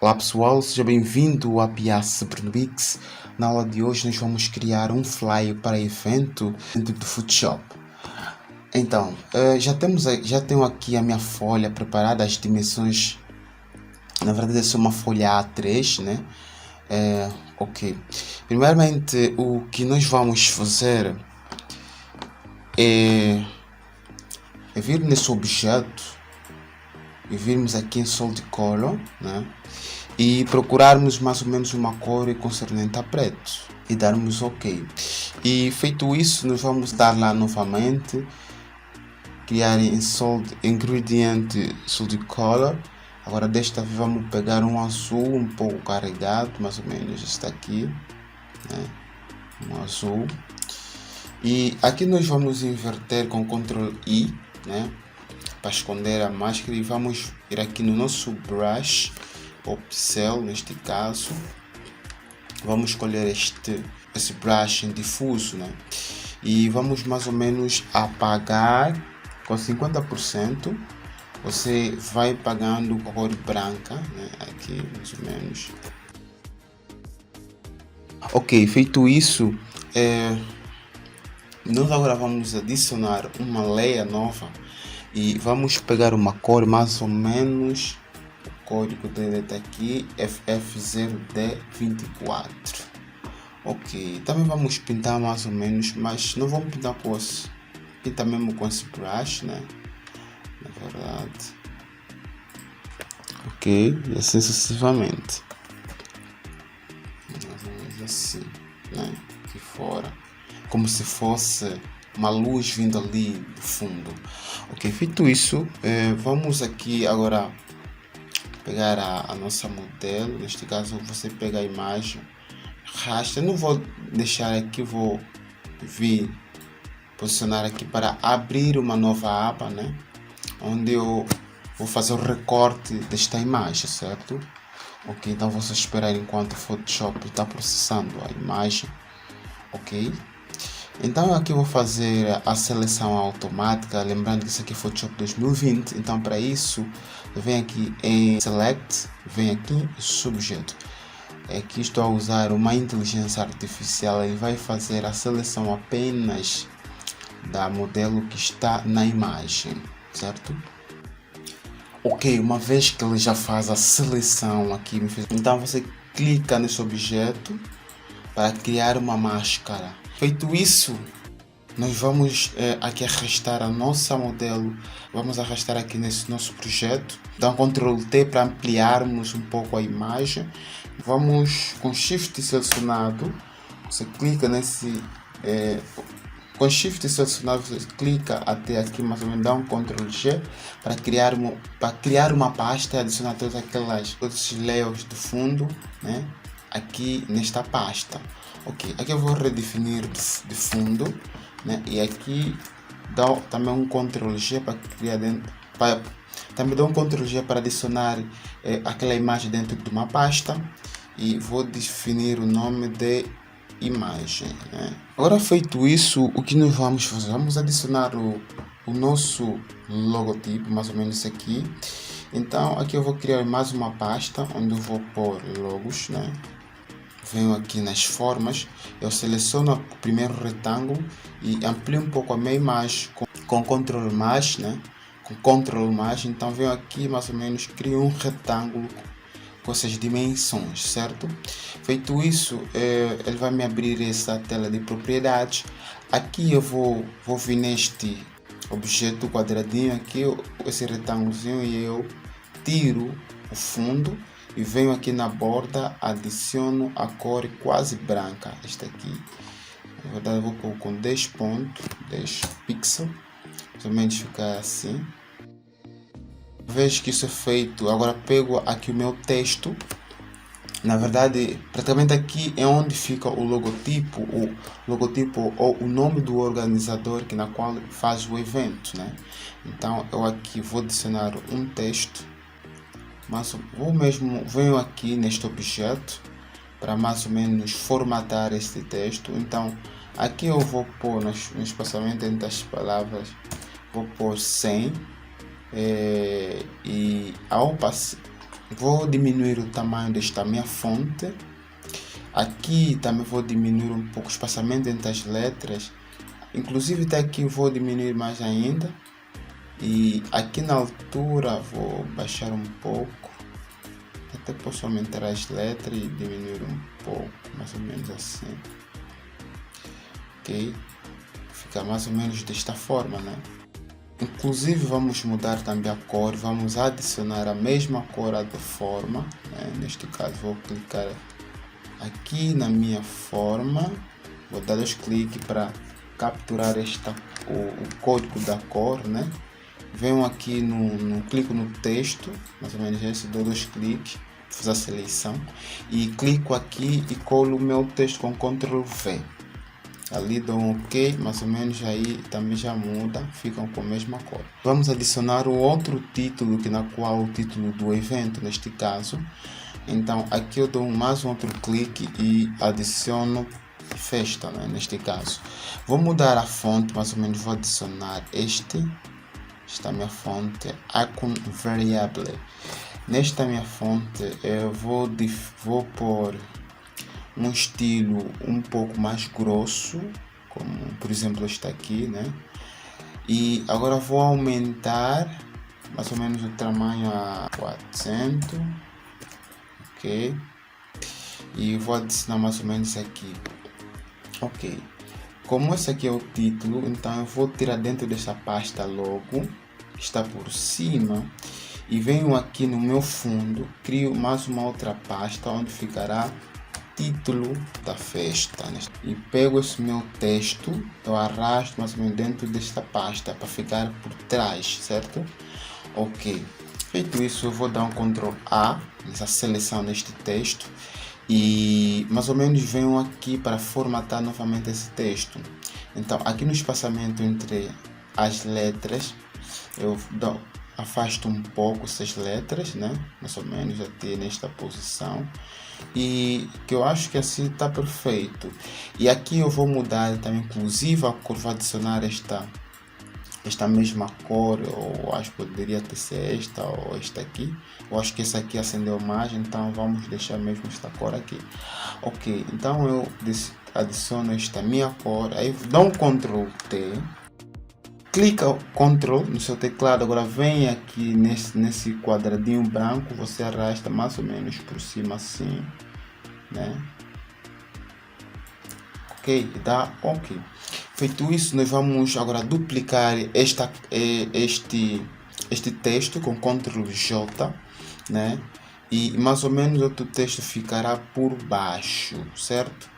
Olá pessoal, seja bem-vindo à Piazza Brunobix. Na aula de hoje nós vamos criar um flyer para evento dentro do Photoshop. Então, já tenho aqui a minha folha preparada, as dimensões. Na verdade é só uma folha A3, né? Ok. Primeiramente, o que nós vamos fazer é vir nesse objeto e virmos aqui em Solid Color, né? E procurarmos mais ou menos uma cor concernente a preto e darmos OK. E feito isso, nós vamos dar lá novamente, criar em Solid Ingredient Solid Color. Agora desta vez vamos pegar um azul um pouco carregado, mais ou menos está aqui, né? Um azul. E aqui nós vamos inverter com Ctrl I, né? Para esconder a máscara, e vamos ir aqui no nosso brush ou pincel, neste caso vamos escolher esse brush em difuso, né? E vamos mais ou menos apagar com 50%. Você vai apagando com a cor branca, né? Aqui mais ou menos. Ok, feito isso, nós agora vamos adicionar uma layer nova e vamos pegar uma cor mais ou menos, o código dele está aqui, FF0D24. Ok, também vamos pintar mais ou menos, mas não vamos pintar com esse, pinta mesmo com esse brush, né? Na verdade. Ok, e assim sucessivamente. Vamos assim, né? Aqui fora, como se fosse uma luz vindo ali do fundo. Ok, feito isso, vamos aqui agora pegar a nossa modelo. Neste caso você pega a imagem, arrasta. Eu não vou deixar aqui, vou vir posicionar aqui para abrir uma nova aba, né? Onde eu vou fazer o recorte desta imagem, certo? Ok, então vou só esperar enquanto o Photoshop está processando a imagem. Ok, então aqui eu vou fazer a seleção automática, lembrando que isso aqui é Photoshop 2020. Então para isso, vem aqui em Select, vem aqui em Subjeto. Aqui estou a usar uma inteligência artificial, ele vai fazer a seleção apenas da modelo que está na imagem, certo? Ok, uma vez que ele já faz a seleção aqui, então você clica nesse objeto para criar uma máscara. Feito isso, nós vamos aqui arrastar a nossa modelo, vamos arrastar aqui nesse nosso projeto. Então Ctrl T para ampliarmos um pouco a imagem. Vamos com Shift selecionado, você clica nesse, com Shift selecionado você clica até aqui mais ou menos, dá um Ctrl G para criar uma pasta e adicionar todos esses layers do fundo, né? Aqui nesta pasta. Ok, aqui eu vou redefinir de fundo, né? E aqui dá também um Ctrl G para criar dentro, também dá um Ctrl G para adicionar aquela imagem dentro de uma pasta, e vou definir o nome de imagem, né? Agora feito isso, o que nós vamos fazer? Vamos adicionar o nosso logotipo, mais ou menos aqui. Então aqui eu vou criar mais uma pasta onde eu vou pôr logos, né? Venho aqui nas formas, eu seleciono o primeiro retângulo e amplio um pouco a minha imagem com Ctrl mais, né? Com Ctrl mais, então venho aqui mais ou menos, crio um retângulo com essas dimensões, certo? Feito isso, ele vai me abrir essa tela de propriedades. Aqui eu vou vir neste objeto quadradinho aqui, esse retângulozinho, e eu tiro o fundo e venho aqui na borda, adiciono a cor quase branca, esta aqui. Na verdade eu vou pôr com 10 pontos, 10 pixels, mais ou menos ficar assim. Uma vez que isso é feito, agora pego aqui o meu texto. Na verdade, praticamente aqui é onde fica o logotipo ou o nome do organizador na qual faz o evento, né? Então eu aqui vou adicionar um texto, mas venho aqui neste objeto para mais ou menos formatar este texto. Então aqui eu vou pôr no espaçamento entre as palavras, vou pôr 100, e vou diminuir o tamanho desta minha fonte. Aqui também vou diminuir um pouco o espaçamento entre as letras. Inclusive até aqui vou diminuir mais ainda. E aqui na altura vou baixar um pouco. Até posso aumentar as letras e diminuir um pouco, mais ou menos assim. Ok? Fica mais ou menos desta forma, né? Inclusive vamos mudar também a cor, vamos adicionar a mesma cor à de forma, né? Neste caso vou clicar aqui na minha forma, vou dar 2 cliques para capturar o código da cor, né? Venho aqui clico no texto, mais ou menos esse, dou 2 cliques, fazer a seleção e clico aqui e colo o meu texto com Ctrl V. Ali dou um OK, mais ou menos aí também já muda, ficam com a mesma cor. Vamos adicionar o outro título, que na qual o título do evento, neste caso. Então aqui eu dou mais um outro clique e adiciono festa, né, neste caso. Vou mudar a fonte, mais ou menos vou adicionar esta minha fonte, Icon Variable. Nesta minha fonte eu vou pôr um estilo um pouco mais grosso, como por exemplo este aqui, né? E agora vou aumentar mais ou menos o tamanho a 400, ok? E vou adicionar mais ou menos aqui, ok? Como esse aqui é o título, então eu vou tirar dentro dessa pasta logo, que está por cima, e venho aqui no meu fundo, crio mais uma outra pasta onde ficará título da festa, né? E pego esse meu texto, eu arrasto mais ou menos dentro desta pasta para ficar por trás, certo? Ok, feito isso eu vou dar um Ctrl A nessa seleção deste texto e mais ou menos venho aqui para formatar novamente esse texto. Então aqui no espaçamento entre as letras eu afasto um pouco essas letras, né? Mais ou menos até nesta posição, e que eu acho que assim está perfeito. E aqui eu vou mudar também, inclusive a cor, vou adicionar esta mesma cor, ou acho que poderia ter ser esta ou esta aqui. Eu acho que essa aqui acendeu mais, então vamos deixar mesmo esta cor aqui. Ok, então eu adiciono esta minha cor, aí dou um Ctrl T. Clica Ctrl no seu teclado, agora vem aqui nesse quadradinho branco, você arrasta mais ou menos por cima assim, né? Ok, dá ok. Feito isso, nós vamos agora duplicar este texto com Ctrl J, né? E mais ou menos outro texto ficará por baixo, certo?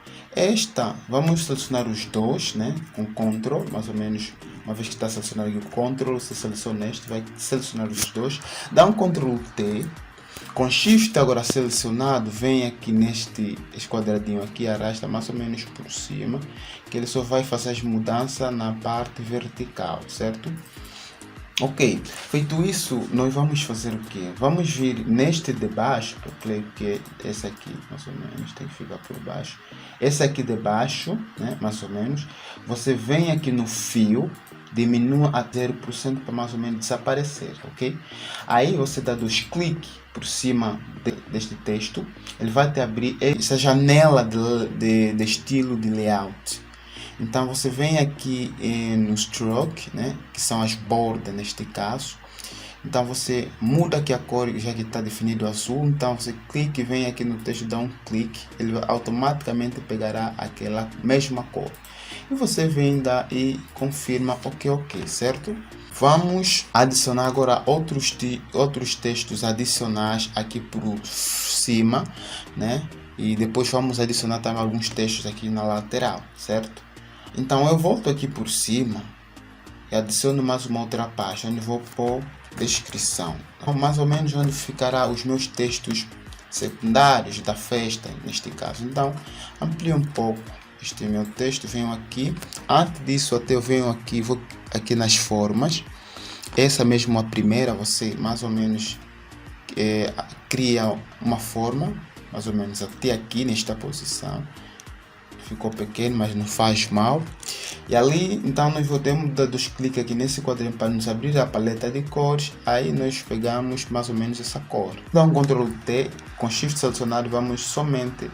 Vamos selecionar os dois, né? Com Ctrl, mais ou menos. Uma vez que está selecionado aqui o Ctrl, você seleciona este, vai selecionar os dois, dá um Ctrl T, com Shift agora selecionado, vem aqui neste quadradinho aqui, arrasta mais ou menos por cima, que ele só vai fazer as mudanças na parte vertical, certo? Ok, feito isso, nós vamos fazer o que? Vamos vir neste de baixo, eu creio que esse aqui, mais ou menos, tem que ficar por baixo. Esse aqui de baixo, né, mais ou menos, você vem aqui no fio, diminua a 0% para mais ou menos desaparecer, ok? Aí você dá 2 cliques por cima deste texto, ele vai te abrir essa janela de estilo de layout. Então você vem aqui no stroke, né, que são as bordas neste caso. Então você muda aqui a cor, já que está definido azul. Então você clica e vem aqui no texto, dá um clique, ele automaticamente pegará aquela mesma cor. E você vem e confirma ok, certo? Vamos adicionar agora outros textos adicionais aqui por cima, né? E depois vamos adicionar também alguns textos aqui na lateral, certo? Então eu volto aqui por cima e adiciono mais uma outra página onde vou pôr descrição. Então, mais ou menos onde ficará os meus textos secundários da festa, neste caso. Então amplio um pouco este meu texto, venho aqui. Antes disso até eu venho aqui, vou aqui nas formas. Essa mesmo a primeira, você mais ou menos cria uma forma, mais ou menos até aqui nesta posição. ficou pequeno, mas não faz mal. E ali, então, nós podemos dar dois cliques aqui nesse quadrinho para nos abrir a paleta de cores. Aí nós pegamos mais ou menos essa cor. Dá um Ctrl T, com Shift selecionado, vamos somente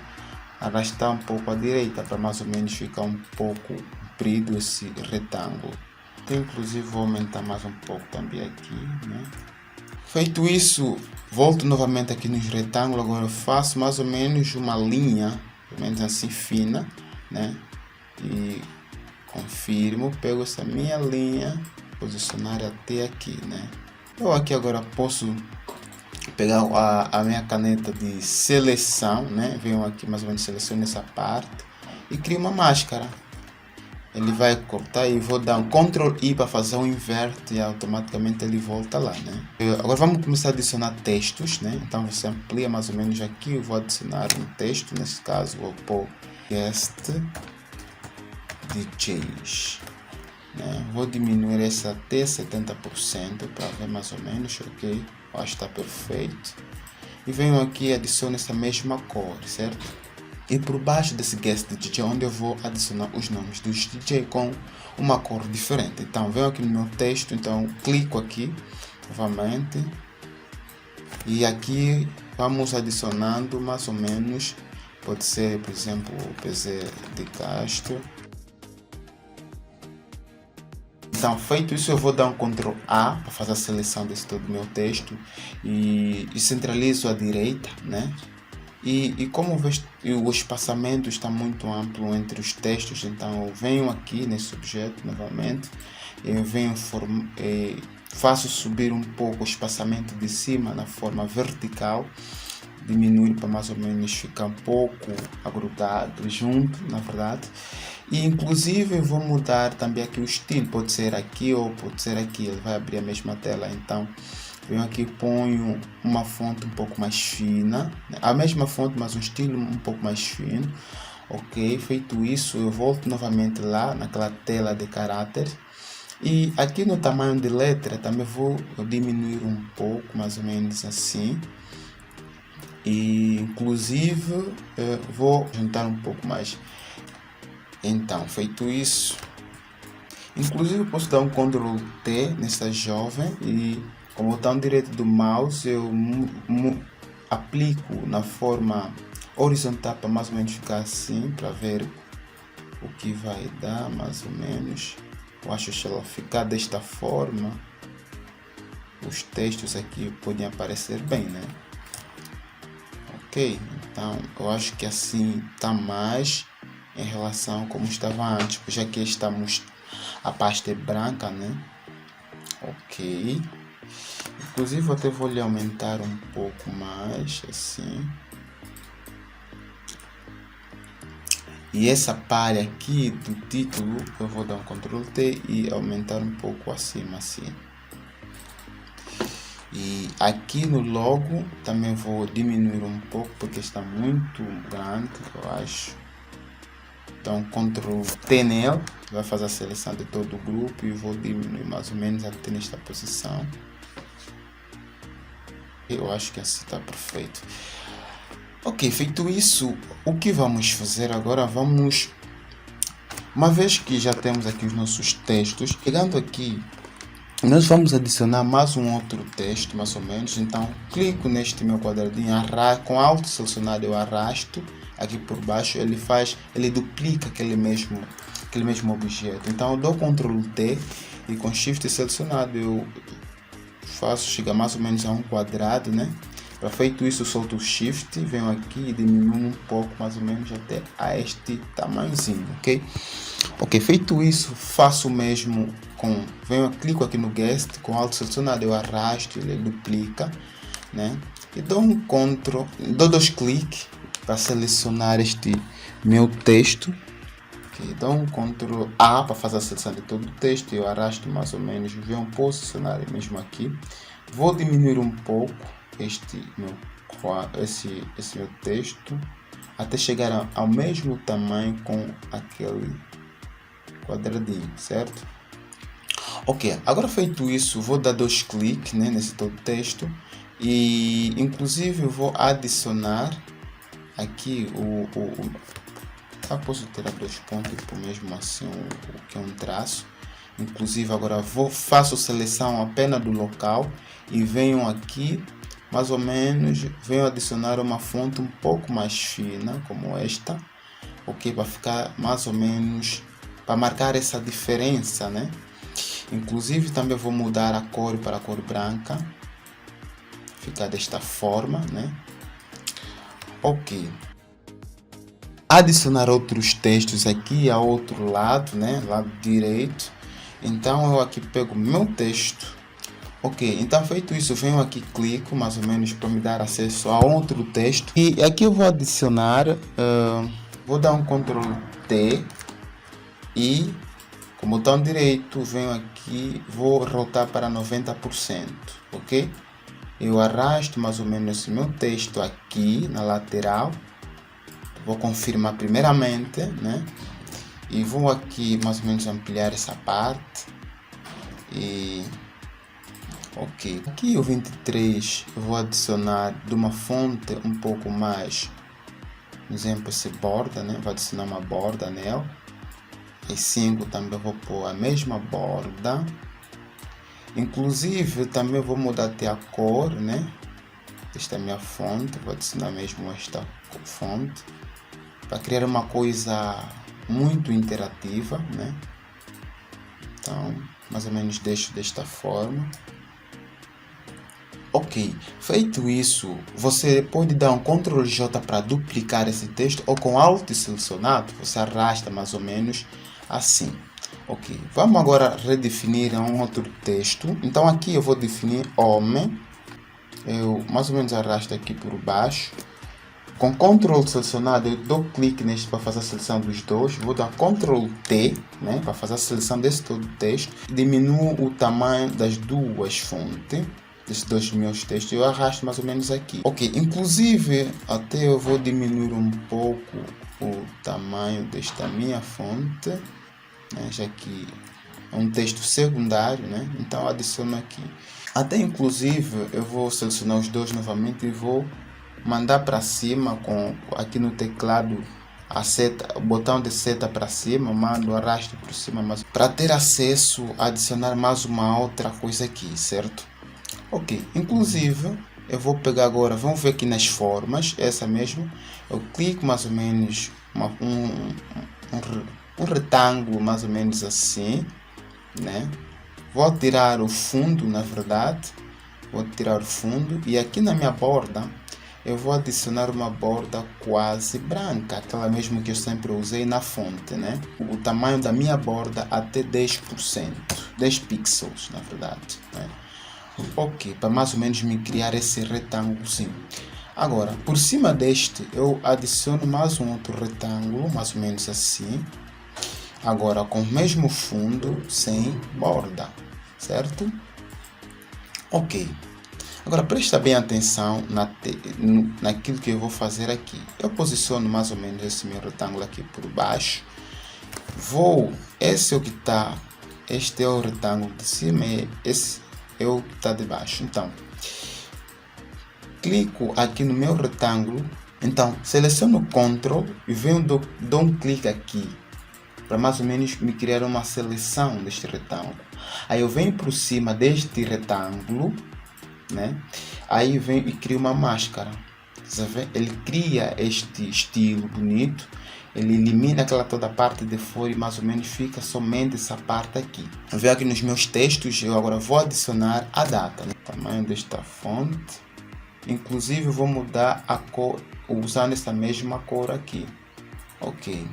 arrastar um pouco à direita para mais ou menos ficar um pouco comprido esse retângulo. Eu, inclusive, vou aumentar mais um pouco também aqui, né? Feito isso, volto novamente aqui nos retângulos. Agora eu faço mais ou menos uma linha, pelo menos assim, fina, né? E confirmo, pego essa minha linha, posicionar até aqui, né? Eu aqui agora posso pegar a minha caneta de seleção, né? Venho aqui mais ou menos, seleciono essa parte e crio uma máscara. Ele vai cortar e vou dar um Ctrl I para fazer um inverte e automaticamente ele volta lá, né? Agora vamos começar a adicionar textos, né? Então você amplia mais ou menos aqui, eu vou adicionar um texto, nesse caso vou pôr guest DJs, né? Vou diminuir essa até 70% para ver mais ou menos, ok? Eu acho que está perfeito. E venho aqui e adiciono essa mesma cor, certo? E por baixo desse guest DJ, onde eu vou adicionar os nomes dos DJ com uma cor diferente. Então, venho aqui no meu texto, então clico aqui novamente. E aqui vamos adicionando mais ou menos, pode ser, por exemplo, o PZ de Castro. Então, feito isso, eu vou dar um Ctrl A para fazer a seleção desse todo o meu texto. E centralizo à direita, né? E como o espaçamento está muito amplo entre os textos, então eu venho aqui nesse objeto novamente, eu venho faço subir um pouco o espaçamento de cima na forma vertical, diminuir para mais ou menos ficar um pouco agrudado junto, na verdade. E inclusive eu vou mudar também aqui o estilo, pode ser aqui ou pode ser aqui, ele vai abrir a mesma tela, então venho aqui e ponho uma fonte um pouco mais fina, a mesma fonte, mas um estilo um pouco mais fino. Ok, feito isso, eu volto novamente lá naquela tela de caráter. E aqui no tamanho de letra também vou diminuir um pouco, mais ou menos assim. E inclusive vou juntar um pouco mais. Então, feito isso, inclusive posso dar um Ctrl T nessa jovem e com o botão direito do mouse eu aplico na forma horizontal para mais ou menos ficar assim, para ver o que vai dar mais ou menos. Eu acho que ela ficar desta forma, os textos aqui podem aparecer bem, né? Ok, então eu acho que assim está mais em relação a como estava antes, já que estamos a pasta é branca, né? Ok. Inclusive até vou lhe aumentar um pouco mais, assim. E essa palha aqui do título, eu vou dar um Ctrl T e aumentar um pouco acima, assim. E aqui no logo também vou diminuir um pouco, porque está muito grande, eu acho. Então, Ctrl T nele, vai fazer a seleção de todo o grupo e vou diminuir mais ou menos até nesta posição. Eu acho que assim está perfeito. Ok, feito isso, o que vamos fazer agora? Vamos, uma vez que já temos aqui os nossos textos, chegando aqui, nós vamos adicionar mais um outro texto, mais ou menos. Então, clico neste meu quadradinho, com Alt selecionado eu arrasto aqui por baixo, ele duplica aquele mesmo objeto. Então, eu dou Ctrl T e com Shift selecionado eu faço chegar mais ou menos a um quadrado, né? Para feito isso, eu solto o Shift, venho aqui e diminuo um pouco, mais ou menos até a este tamanhozinho, ok? Ok, feito isso, faço o mesmo clico aqui no Guest, com Alt selecionado eu arrasto, ele duplica, né? E dou dou dois cliques para selecionar este meu texto. Okay, dou um Ctrl A para fazer a seleção de todo o texto, eu arrasto mais ou menos, venho posicionar mesmo aqui. Vou diminuir um pouco esse meu texto até chegar ao mesmo tamanho com aquele quadradinho, certo? Ok, agora feito isso, vou dar dois cliques, né, nesse todo texto e inclusive eu vou adicionar aqui Eu posso tirar 2 pontos por mesmo assim o que é um traço. Inclusive agora faço seleção apenas do local e venho aqui, mais ou menos, venho adicionar uma fonte um pouco mais fina, como esta, ok? Para ficar mais ou menos, para marcar essa diferença, né? Inclusive também vou mudar a cor para a cor branca, ficar desta forma, né? Ok. Adicionar outros textos aqui ao outro lado, né? Lado direito. Então eu aqui pego meu texto. Ok, então feito isso, venho aqui, clico mais ou menos para me dar acesso a outro texto. E aqui eu vou adicionar, vou dar um Ctrl T e com o botão direito venho aqui, vou rotar para 90%, ok? Eu arrasto mais ou menos esse meu texto aqui na lateral. Vou confirmar primeiramente, né? E vou aqui mais ou menos ampliar essa parte. E ok. Aqui o 23 eu vou adicionar de uma fonte um pouco mais. Por exemplo, esse borda, né? Vou adicionar uma borda nela. E 5 também vou pôr a mesma borda. Inclusive também vou mudar até a cor, né? Esta é a minha fonte. Vou adicionar mesmo esta fonte. Para criar uma coisa muito interativa, né? Então, mais ou menos deixo desta forma. Ok, feito isso, você pode dar um Ctrl J para duplicar esse texto ou com Alt selecionado, você arrasta mais ou menos assim. Ok, vamos agora redefinir um outro texto. Então aqui eu vou definir homem. Eu mais ou menos arrasto aqui por baixo. Com Ctrl selecionado, eu dou clique neste para fazer a seleção dos dois. Vou dar Ctrl T, né, para fazer a seleção desse todo o texto. Diminuo o tamanho das duas fontes, desses dois meus textos. Eu arrasto mais ou menos aqui. Ok, inclusive até eu vou diminuir um pouco o tamanho desta minha fonte, né, já que é um texto secundário, né? Então adiciono aqui. Até inclusive eu vou selecionar os dois novamente e vou mandar para cima com aqui no teclado a seta, o botão de seta para cima, mando arrasto por cima, mas para ter acesso a adicionar mais uma outra coisa aqui, certo? Ok, inclusive eu vou pegar agora, vamos ver aqui nas formas, essa mesmo, eu clico mais ou menos um retângulo mais ou menos assim, né? Vou tirar o fundo, na verdade, vou tirar o fundo e aqui na minha borda eu vou adicionar uma borda quase branca, aquela mesmo que eu sempre usei na fonte, né? O tamanho da minha borda até 10%, 10 pixels, na verdade, né? Ok, para mais ou menos me criar esse retângulo, sim. Agora, por cima deste, eu adiciono mais um outro retângulo, mais ou menos assim. Agora, com o mesmo fundo, sem borda, certo? Ok. Agora presta bem atenção naquilo que eu vou fazer aqui. Eu posiciono mais ou menos esse meu retângulo aqui por baixo. Esse é o que está, este é o retângulo de cima e esse é o que está de baixo. Então, clico aqui no meu retângulo. Então, seleciono Ctrl e venho dou um clique aqui para mais ou menos me criar uma seleção deste retângulo. Aí eu venho por cima deste retângulo, né? Aí vem e cria uma máscara. Você vê? Ele cria este estilo bonito, ele elimina aquela toda a parte de fora e mais ou menos fica somente essa parte aqui. Vê aqui nos meus textos, eu agora vou adicionar a data, né? O tamanho desta fonte, inclusive vou mudar a cor usando essa mesma cor aqui. Ok.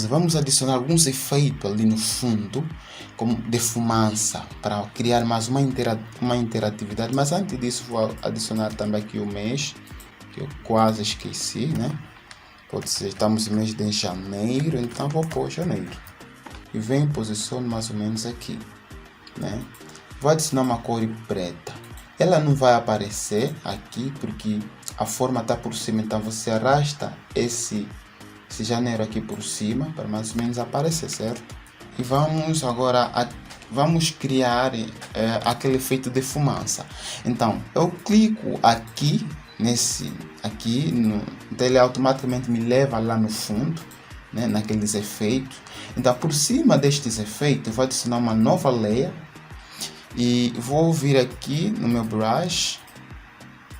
Vamos adicionar alguns efeitos ali no fundo, como de fumaça, para criar mais uma interatividade. Mas antes disso, vou adicionar também aqui o mês, que eu quase esqueci, né? Pode ser, estamos no mês de janeiro, então vou pôr janeiro. E venho e posiciono mais ou menos aqui, né? Vou adicionar uma cor preta. Ela não vai aparecer aqui, porque a forma está por cima, então você arrasta esse janeiro aqui por cima para mais ou menos aparecer, certo? E vamos agora vamos criar aquele efeito de fumaça. Então eu clico aqui nesse aqui, então ele automaticamente me leva lá no fundo, né, naqueles efeitos. Então por cima destes efeitos eu vou adicionar uma nova layer e vou vir aqui no meu brush.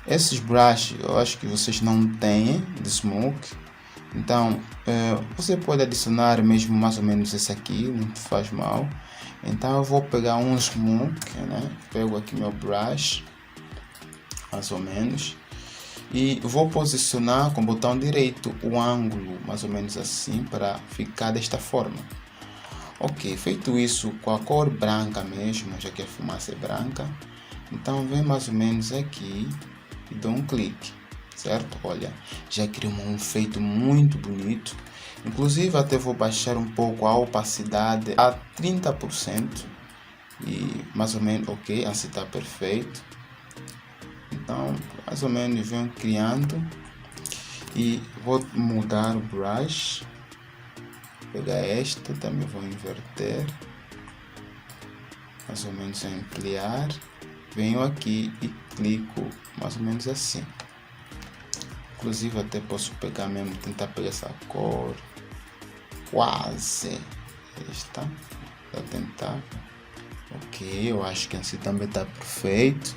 Esses brushes eu acho que vocês não têm de smoke, então você pode adicionar mesmo mais ou menos esse aqui, não faz mal. Então eu vou pegar um smoke, né? Pego aqui meu brush, mais ou menos, e vou posicionar com o botão direito o ângulo, mais ou menos assim, para ficar desta forma. Ok, feito isso com a cor branca mesmo, já que a fumaça é branca, então vem mais ou menos aqui e dou um clique, certo? Olha, já criou um efeito muito bonito. Inclusive até vou baixar um pouco a opacidade a 30% e mais ou menos, ok, assim está perfeito. Então mais ou menos venho criando e vou mudar o brush, pegar este, também vou inverter, mais ou menos ampliar, venho aqui e clico mais ou menos assim. Inclusive até posso pegar mesmo, tentar pegar essa cor, quase esta, vou tentar. Ok, eu acho que assim também está perfeito,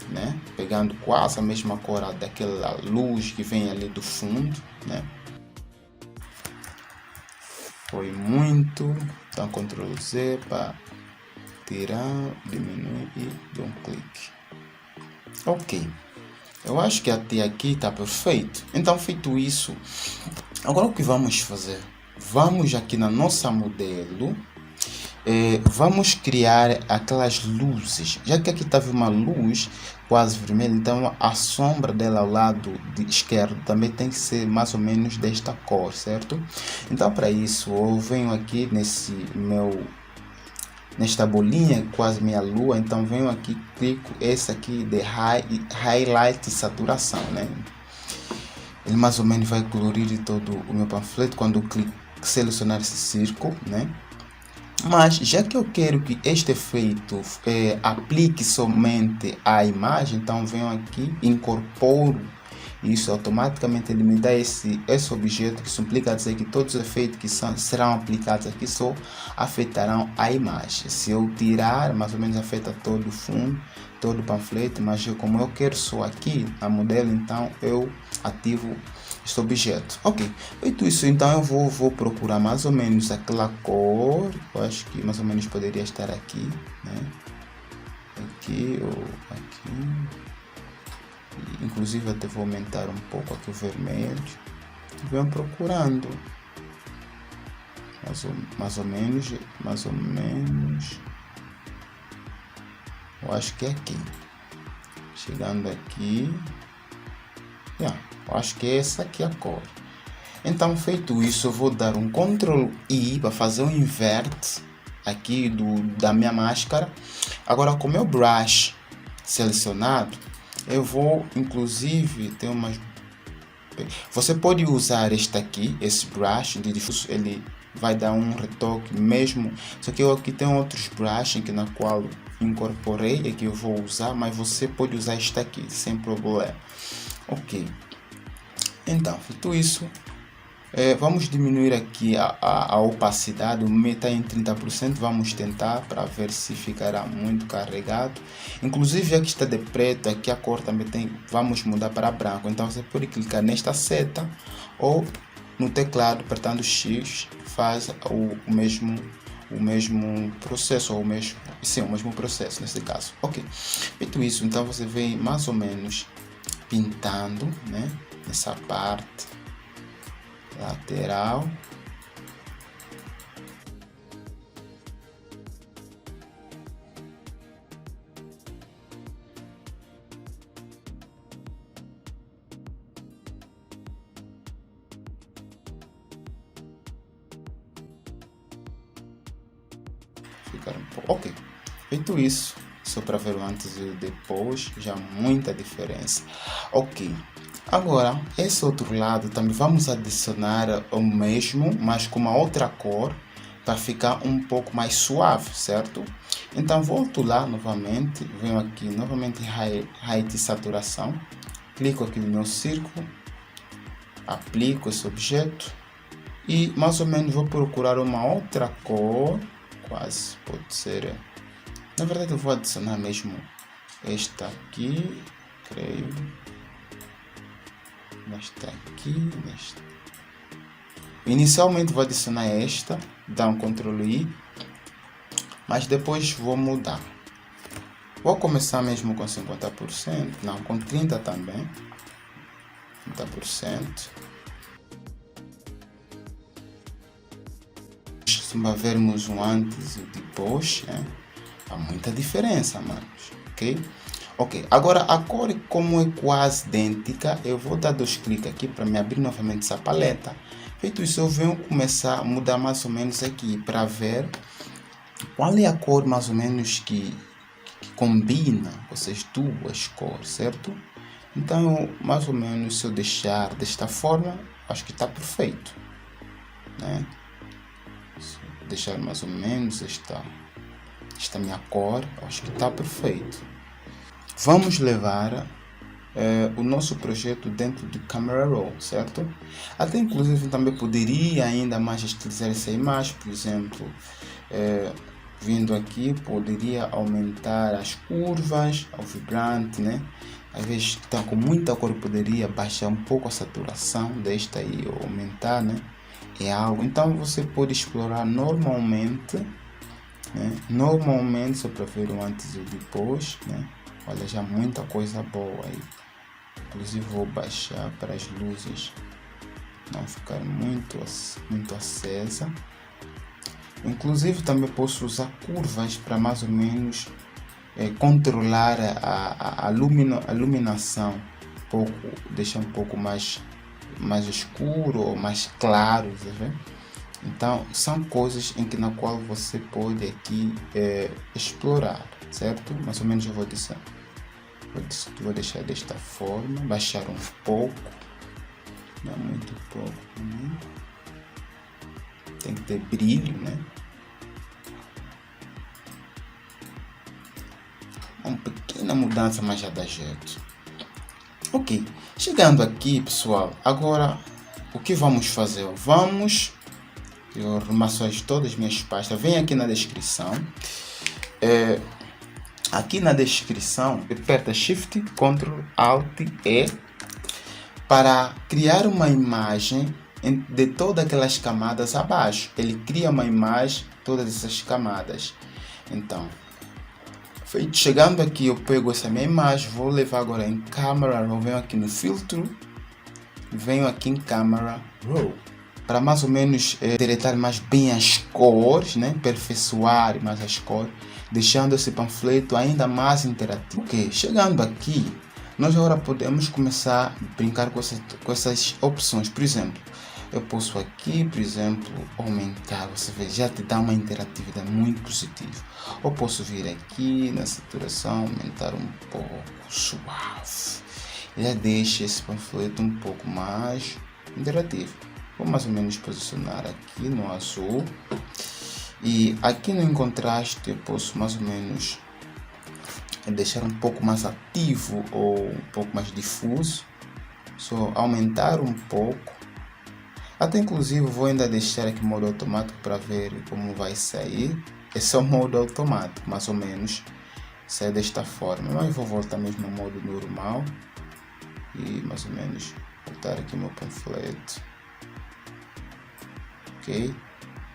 né? Pegando quase a mesma cor daquela luz que vem ali do fundo, né? Foi muito, então Ctrl Z para tirar, diminuir e dou um clique. Ok, eu acho que até aqui está perfeito. Então feito isso, agora o que vamos fazer? Vamos aqui na nossa modelo, vamos criar aquelas luzes, já que aqui estava uma luz quase vermelha, então a sombra dela ao lado esquerdo também tem que ser mais ou menos desta cor, certo? Então para isso eu venho aqui nesta bolinha quase minha lua, então venho aqui, clico esse aqui de highlight e saturação, né? Ele mais ou menos vai colorir todo o meu panfleto quando eu clico selecionar esse círculo, né? Mas já que eu quero que este efeito aplique somente à imagem, então venho aqui, incorporo isso, automaticamente ele me dá esse objeto, que isso implica dizer que todos os efeitos que serão aplicados aqui só afetarão a imagem. Se eu tirar, mais ou menos afeta todo o fundo, todo o panfleto, mas como eu quero só aqui na modelo, então eu ativo este objeto. Ok, feito isso, então eu vou procurar mais ou menos aquela cor, eu acho que mais ou menos poderia estar aqui, né? Aqui ou aqui. Inclusive até vou aumentar um pouco aqui o vermelho. Venho procurando mais ou menos. Eu acho que é aqui. Chegando aqui, eu acho que é essa aqui a cor. Então feito isso, eu vou dar um Ctrl I para fazer um invert aqui da minha máscara. Agora com o meu brush selecionado, eu vou inclusive ter umas. Você pode usar este aqui, esse brush de difuso, ele vai dar um retoque mesmo. Só que eu aqui tenho outros brushes na qual incorporei e que eu vou usar, mas você pode usar este aqui sem problema. Ok. Então, feito isso, vamos diminuir aqui a opacidade, o meu está em 30%, vamos tentar para ver se ficará muito carregado. Inclusive já que está de preto, aqui a cor também tem, vamos mudar para branco, então você pode clicar nesta seta ou no teclado apertando X, faz o mesmo processo, ou o mesmo processo nesse caso. Ok, feito isso, então você vem mais ou menos pintando, né, nessa parte lateral. Ficar um pouco. Ok, feito isso, só para ver o antes e o depois, já muita diferença. Ok. Agora, esse outro lado também vamos adicionar o mesmo, mas com uma outra cor, para ficar um pouco mais suave, certo? Então volto lá novamente, venho aqui novamente Height e Saturação, clico aqui no meu círculo, aplico esse objeto e mais ou menos vou procurar uma outra cor, quase pode ser, na verdade eu vou adicionar mesmo esta aqui, creio, nesta aqui, nesta. Inicialmente vou adicionar esta, dar um Ctrl I, mas depois vou mudar. Vou começar mesmo com 50%, não, com 30% também, 30%. Se vermos um antes e depois, né? Há muita diferença, manos, ok? Ok, agora a cor como é quase idêntica, eu vou dar 2 cliques aqui para me abrir novamente essa paleta. Feito isso, eu venho começar a mudar mais ou menos aqui para ver qual é a cor mais ou menos que combina essas duas cores, certo? Então, mais ou menos, se eu deixar desta forma, acho que está perfeito, né? Se eu deixar mais ou menos esta minha cor, acho que está perfeito. Vamos levar o nosso projeto dentro do Camera Raw, certo? Até inclusive também poderia ainda mais estilizar essa imagem, por exemplo, vindo aqui, poderia aumentar as curvas, ao vibrante, né? Às vezes está com muita cor, poderia baixar um pouco a saturação desta e aumentar, né? É algo, então você pode explorar normalmente, né? Normalmente, só para ver o antes e o depois, né? Olha, já muita coisa boa aí. Inclusive vou baixar para as luzes não ficar muito acesa. Inclusive também posso usar curvas para mais ou menos controlar a iluminação, deixar um pouco mais escuro ou mais claro, tá vendo? Então são coisas na qual você pode aqui explorar, certo? Mais ou menos eu vou deixar desta forma, baixar um pouco, não muito pouco também. Tem que ter brilho, né? Uma pequena mudança, mas já dá jeito. Ok, chegando aqui, pessoal, agora o que vamos fazer? Eu arrumações todas as minhas pastas, vem aqui na descrição. Aqui na descrição, aperta Shift, Ctrl, Alt, E para criar uma imagem de todas aquelas camadas abaixo. Ele cria uma imagem, todas essas camadas. Então, chegando aqui, eu pego essa minha imagem, vou levar agora em Camera Raw, venho aqui no filtro, venho aqui em Camera Raw, para mais ou menos deletar mais bem as cores, né? Aperfeiçoar mais as cores, deixando esse panfleto ainda mais interativo. Ok, chegando aqui, nós agora podemos começar a brincar com essas opções. Por exemplo, eu posso aqui, por exemplo, aumentar, você vê, já te dá uma interatividade muito positiva. Ou posso vir aqui na saturação, aumentar um pouco, suave. Já deixa esse panfleto um pouco mais interativo. Vou mais ou menos posicionar aqui no azul. E aqui no contraste eu posso mais ou menos deixar um pouco mais ativo ou um pouco mais difuso. Só aumentar um pouco. Até inclusive vou ainda deixar aqui modo automático para ver como vai sair. Esse é o modo automático, mais ou menos sai desta forma. Mas vou voltar mesmo ao modo normal e mais ou menos botar aqui meu panfleto. Ok,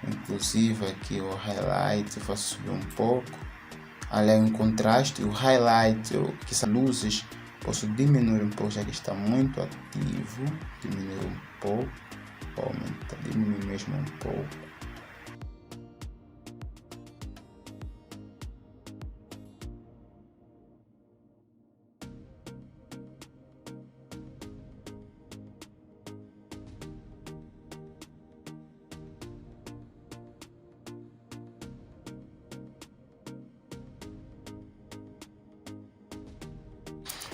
inclusive aqui o highlight eu faço subir um pouco. Aliás, em contraste, o highlight, que são luzes, posso diminuir um pouco, já que está muito ativo. Diminuir um pouco, aumentar, diminuir mesmo um pouco.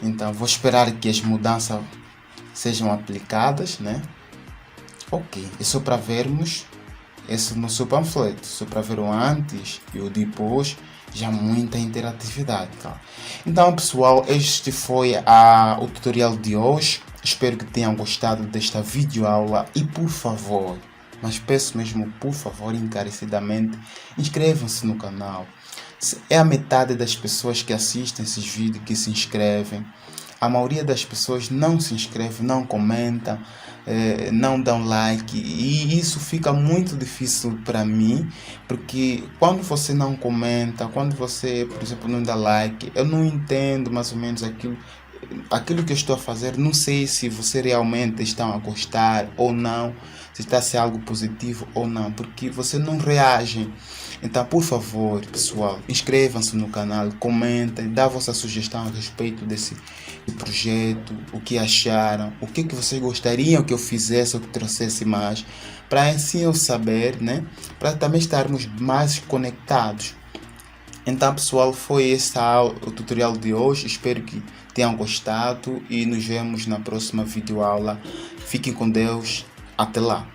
Então vou esperar que as mudanças sejam aplicadas, né? Ok, é só para vermos esse nosso panfleto, só para ver o antes e o depois. já muita interatividade, tá? Então, pessoal, este foi o tutorial de hoje. Espero que tenham gostado desta videoaula e, por favor, mas peço mesmo, por favor, encarecidamente, inscrevam-se no canal. É a metade das pessoas que assistem esses vídeos que se inscrevem. A maioria das pessoas não se inscreve, não comenta, não dão like, e isso fica muito difícil para mim, porque quando você não comenta, quando você, por exemplo, não dá like, eu não entendo mais ou menos aquilo que eu estou a fazer. Não sei se você realmente está a gostar ou não, se está a ser algo positivo ou não, porque você não reage. Então, por favor, pessoal, inscrevam-se no canal, comentem, dá a vossa sugestão a respeito desse projeto, o que acharam, o que vocês gostariam que eu fizesse ou que trouxesse mais, para assim eu saber, né? Para também estarmos mais conectados. Então, pessoal, foi esse o tutorial de hoje. Espero que tenham gostado e nos vemos na próxima videoaula. Fiquem com Deus. Até lá.